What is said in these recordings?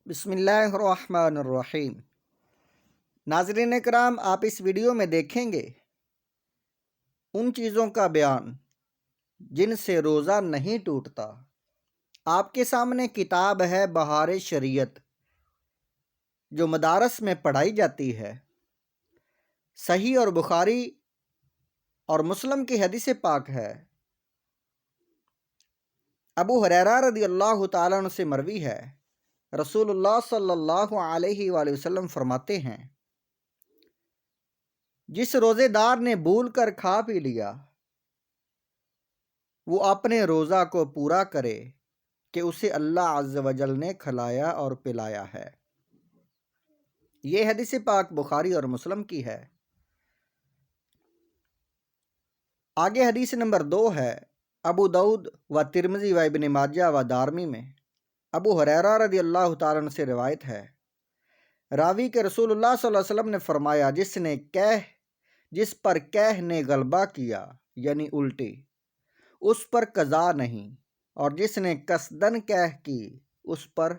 بسم اللہ الرحمن الرحیم۔ ناظرین کرام، آپ اس ویڈیو میں دیکھیں گے ان چیزوں کا بیان جن سے روزہ نہیں ٹوٹتا۔ آپ کے سامنے کتاب ہے بہار شریعت، جو مدارس میں پڑھائی جاتی ہے۔ صحیح اور بخاری اور مسلم کی حدیث پاک ہے۔ ابو ہریرہ رضی اللہ تعالیٰ عنہ سے مروی ہے، رسول اللہ صلی اللہ علیہ وآلہ وسلم فرماتے ہیں، جس روزے دار نے بھول کر کھا پی لیا وہ اپنے روزہ کو پورا کرے کہ اسے اللہ عز و جل نے کھلایا اور پلایا ہے۔ یہ حدیث پاک بخاری اور مسلم کی ہے۔ آگے حدیث نمبر 2 ہے، ابو داؤد و ترمذی و ابن ماجہ و دارمی میں ابو ہریرہ رضی اللہ تعالیٰ عنہ سے روایت ہے، راوی کے رسول اللہ صلی اللہ علیہ وسلم نے فرمایا، جس پر قحط نے غلبہ کیا یعنی الٹی، اس پر قضا نہیں، اور جس نے قصدن قحط کی اس پر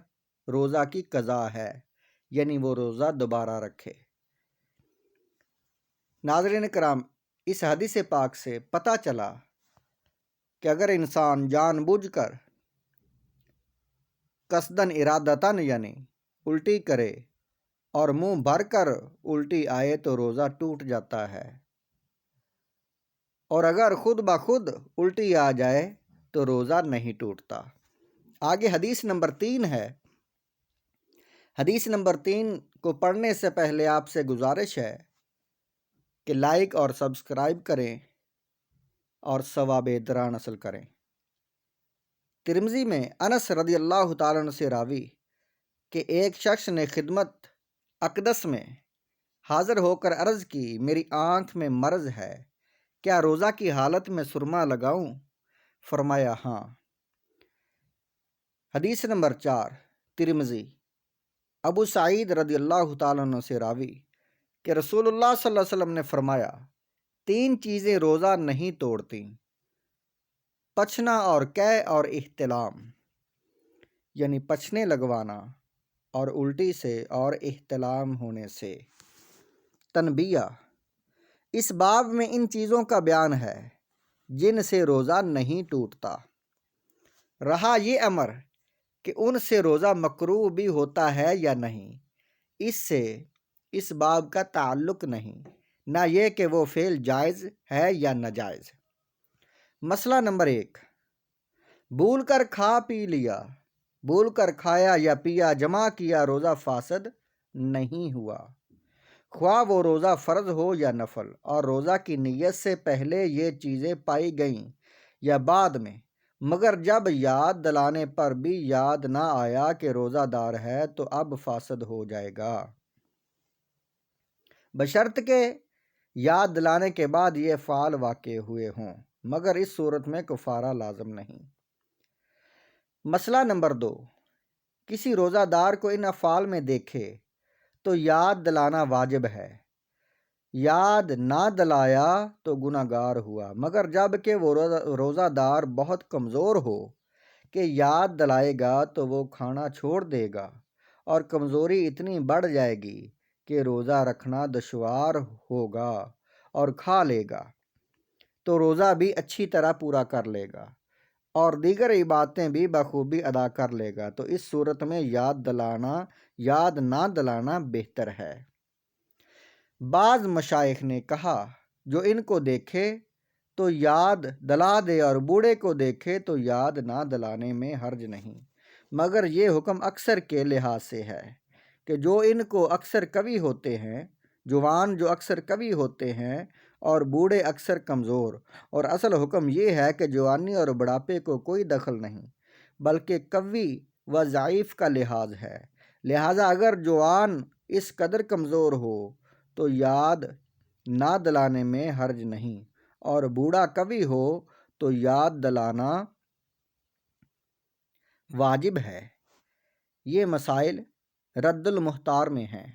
روزہ کی قضا ہے، یعنی وہ روزہ دوبارہ رکھے۔ ناظرین کرام، اس حدیث پاک سے پتہ چلا کہ اگر انسان جان بوجھ کر قصدن ارادتاً یعنی الٹی کرے اور منہ بھر کر الٹی آئے تو روزہ ٹوٹ جاتا ہے، اور اگر خود بخود الٹی آ جائے تو روزہ نہیں ٹوٹتا۔ آگے حدیث نمبر 3 ہے۔ حدیث نمبر 3 کو پڑھنے سے پہلے آپ سے گزارش ہے کہ لائک اور سبسکرائب کریں اور ثواب دران حاصل کریں۔ ترمذی میں انس رضی اللہ تعالیٰ عنہ سے راوی کہ ایک شخص نے خدمت اقدس میں حاضر ہو کر عرض کی، میری آنکھ میں مرض ہے، کیا روزہ کی حالت میں سرما لگاؤں؟ فرمایا ہاں۔ حدیث نمبر 4 ترمذی، ابو سعید رضی اللہ تعالیٰ عنہ سے راوی کہ رسول اللہ صلی اللہ علیہ وسلم نے فرمایا، 3 چیزیں روزہ نہیں توڑتی، پچھنا اور قے اور احتلام، یعنی پچھنے لگوانا اور الٹی سے اور احتلام ہونے سے۔ تنبیہ، اس باب میں ان چیزوں کا بیان ہے جن سے روزہ نہیں ٹوٹتا۔ رہا یہ امر کہ ان سے روزہ مکروہ بھی ہوتا ہے یا نہیں، اس سے اس باب کا تعلق نہیں، نہ یہ کہ وہ فعل جائز ہے یا ناجائز۔ مسئلہ نمبر 1، بھول کر کھا پی لیا۔ بھول کر کھایا یا پیا جمع کیا روزہ فاسد نہیں ہوا، خواہ وہ روزہ فرض ہو یا نفل، اور روزہ کی نیت سے پہلے یہ چیزیں پائی گئیں یا بعد میں، مگر جب یاد دلانے پر بھی یاد نہ آیا کہ روزہ دار ہے تو اب فاسد ہو جائے گا، بشرط کہ یاد دلانے کے بعد یہ افعال واقع ہوئے ہوں، مگر اس صورت میں کفارہ لازم نہیں۔ مسئلہ نمبر 2، کسی روزہ دار کو ان افعال میں دیکھے تو یاد دلانا واجب ہے، یاد نہ دلایا تو گناہ گار ہوا، مگر جب کہ وہ روزہ دار بہت کمزور ہو کہ یاد دلائے گا تو وہ کھانا چھوڑ دے گا، اور کمزوری اتنی بڑھ جائے گی کہ روزہ رکھنا دشوار ہوگا اور کھا لے گا تو روزہ بھی اچھی طرح پورا کر لے گا اور دیگر عبادتیں بھی بخوبی ادا کر لے گا، تو اس صورت میں یاد نہ دلانا بہتر ہے۔ بعض مشائخ نے کہا، جو ان کو دیکھے تو یاد دلا دے اور بوڑھے کو دیکھے تو یاد نہ دلانے میں حرج نہیں، مگر یہ حکم اکثر کے لحاظ سے ہے کہ جو ان کو اکثر قوی ہوتے ہیں، جوان جو اکثر قوی ہوتے ہیں اور بوڑھے اکثر کمزور، اور اصل حکم یہ ہے کہ جوانی اور بڑھاپے کو کوئی دخل نہیں، بلکہ قوی و ضعیف کا لحاظ ہے، لہٰذا اگر جوان اس قدر کمزور ہو تو یاد نہ دلانے میں حرج نہیں، اور بوڑھا قوی ہو تو یاد دلانا واجب ہے۔ یہ مسائل رد المختار میں ہیں۔